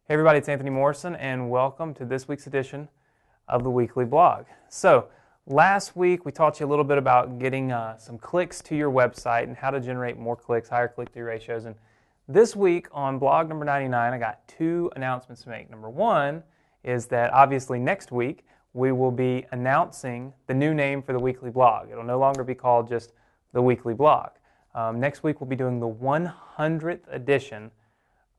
Hey everybody, it's Anthony Morrison and welcome to this week's edition of the Weekly Blog. So last week we taught you a little bit about getting some clicks to your website and how to generate more clicks, higher click-through ratios. And this week on blog number 99 I got two announcements to make. Number one is that obviously next week we will be announcing the new name for the Weekly Blog. It'll no longer be called just the Weekly Blog. Next week we'll be doing the 100th edition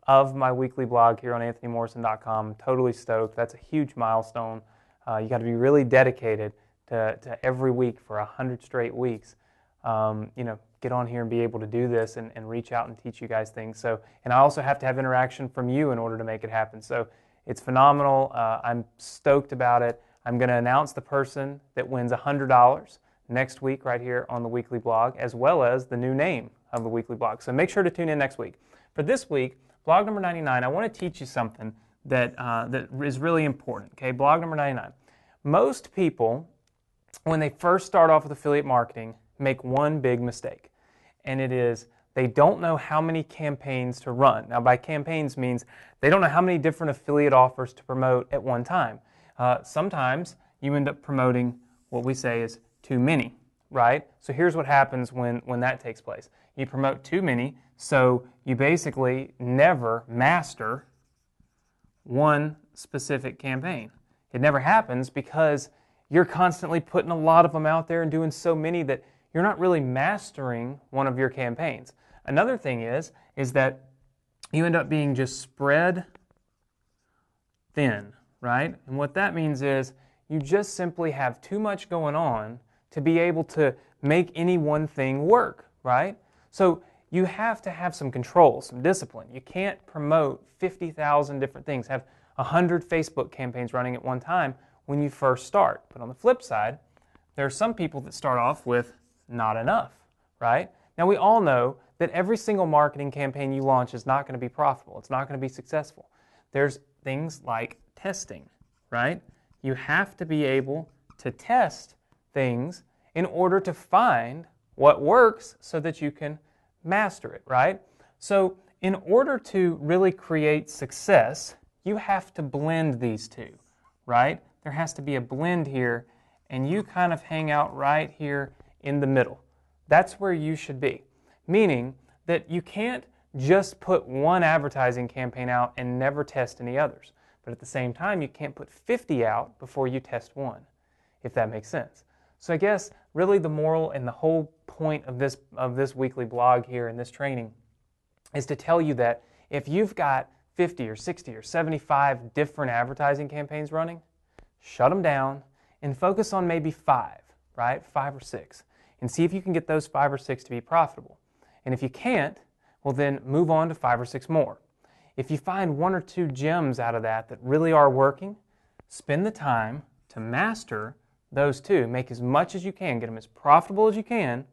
of my weekly blog here on anthonymorrison.com. Totally stoked. That's a huge milestone. You got to be really dedicated to every week for 100 straight weeks. Get on here and be able to do this and reach out and teach you guys things. And I also have to have interaction from you in order to make it happen. So it's phenomenal. I'm stoked about it. I'm going to announce the person that wins $100 next week right here on the weekly blog, as well as the new name of the weekly blog. So make sure to tune in next week. For this week, blog number 99, I want to teach you something that is really important. Okay, blog number 99. Most people, when they first start off with affiliate marketing, make one big mistake, and it is they don't know how many campaigns to run. Now, by campaigns means they don't know how many different affiliate offers to promote at one time. Sometimes you end up promoting what we say is too many, right? So here's what happens when that takes place. You promote too many, so you basically never master one specific campaign. It never happens because you're constantly putting a lot of them out there and doing so many that you're not really mastering one of your campaigns. Another thing is that you end up being just spread thin, right? And what that means is you just simply have too much going on to be able to make any one thing work, right? So you have to have some control, some discipline. You can't promote 50,000 different things, have 100 Facebook campaigns running at one time when you first start. But on the flip side, there are some people that start off with not enough, right? Now we all know that every single marketing campaign you launch is not going to be profitable. It's not going to be successful. There's things like testing, right? You have to be able to test things in order to find what works so that you can master it, right? So in order to really create success, you have to blend these two, right? There has to be a blend here, and you kind of hang out right here in the middle. That's where you should be, meaning that you can't just put one advertising campaign out and never test any others. But at the same time, you can't put 50 out before you test one, if that makes sense. So I guess really the moral and the whole point of this weekly blog here and this training is to tell you that if you've got 50 or 60 or 75 different advertising campaigns running, shut them down and focus on maybe 5, right? 5 or 6, and see if you can get those 5 or 6 to be profitable. And if you can't, well then move on to 5 or 6 more. If you find 1 or 2 gems out of that really are working, spend the time to master those 2. Make as much as you can, get them as profitable as you can,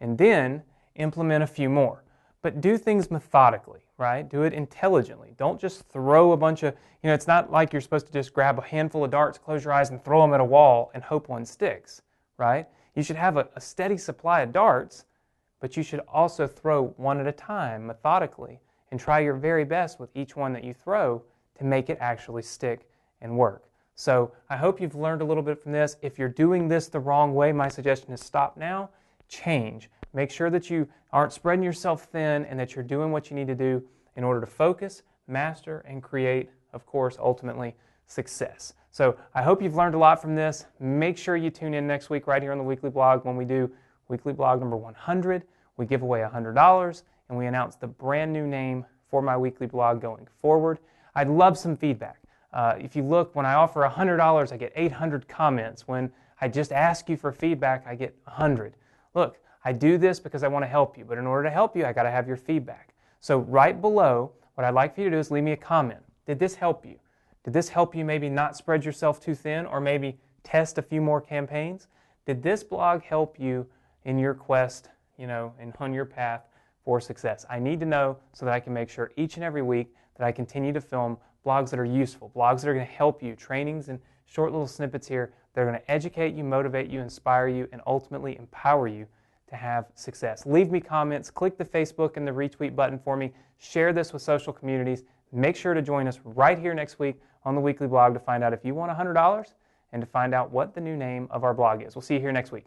and then implement a few more. But do things methodically, right? Do it intelligently. Don't just throw a bunch of, it's not like you're supposed to just grab a handful of darts, close your eyes, and throw them at a wall and hope one sticks, right? You should have a steady supply of darts, but you should also throw one at a time, methodically, and try your very best with each one that you throw to make it actually stick and work. So I hope you've learned a little bit from this. If you're doing this the wrong way, my suggestion is stop now, change. Make sure that you aren't spreading yourself thin and that you're doing what you need to do in order to focus, master, and create, of course, ultimately, success. So I hope you've learned a lot from this. Make sure you tune in next week right here on the Weekly Blog when we do Weekly Blog number 100. We give away $100 and we announce the brand new name for my weekly blog going forward. I'd love some feedback. If you look, when I offer $100, I get 800 comments. When I just ask you for feedback, I get 100. Look, I do this because I want to help you, but in order to help you, I got to have your feedback. So right below, what I'd like for you to do is leave me a comment. Did this help you? Did this help you maybe not spread yourself too thin or maybe test a few more campaigns? Did this blog help you in your quest, and on your path for success? I need to know so that I can make sure each and every week that I continue to film blogs that are useful, blogs that are going to help you, trainings and short little snippets here that are going to educate you, motivate you, inspire you, and ultimately empower you to have success. Leave me comments, click the Facebook and the retweet button for me, share this with social communities, Make sure to join us right here next week on the Weekly Blog to find out if you won $100 and to find out what the new name of our blog is. We'll see you here next week.